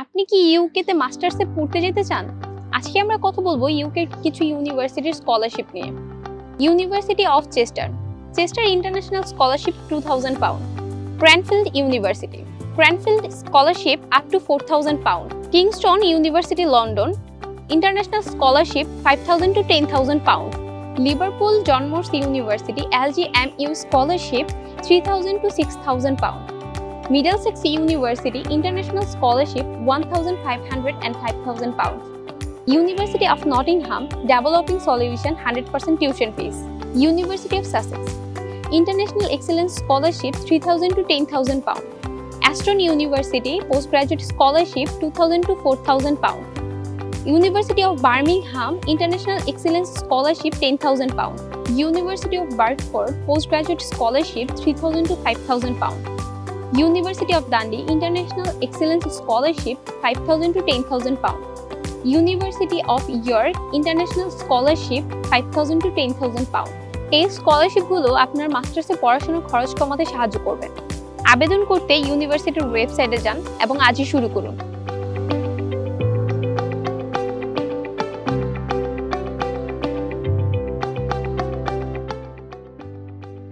আপনি কি ইউকেতে মাস্টার্সে পড়তে যেতে চান? আজকে আমরা কথা বলবো ইউকের কিছু ইউনিভার্সিটির স্কলারশিপ নিয়ে। University of Chester international scholarship 2000 pound. Cranfield university scholarship up to 4000 pound. Kingston university London international scholarship 5000 to 10,000 pound. Liverpool John Moores university LGMU scholarship 3000 to 6000 pound. Middlesex University International Scholarship 1,500 and 5,000 pounds. University of Nottingham Developing Solution 100% tuition fees. University of Sussex International Excellence Scholarship 3,000 to 10,000 pounds. Aston University Postgraduate Scholarship 2,000 to 4,000 pounds. University of Birmingham International Excellence Scholarship 10,000 pounds. University of Bradford Postgraduate Scholarship 3,000 to 5,000 pounds. University of Dundee International Excellence Scholarship 5,000 to 10,000 pounds. University of York International Scholarship 5,000 to 10,000 pounds. এই স্কলারশিপগুলো আপনার মাস্টার্সে পড়াশোনার খরচ কমাতে সাহায্য করবে। আবেদন করতে ইউনিভার্সিটির ওয়েবসাইটে যান এবং আজই শুরু করুন।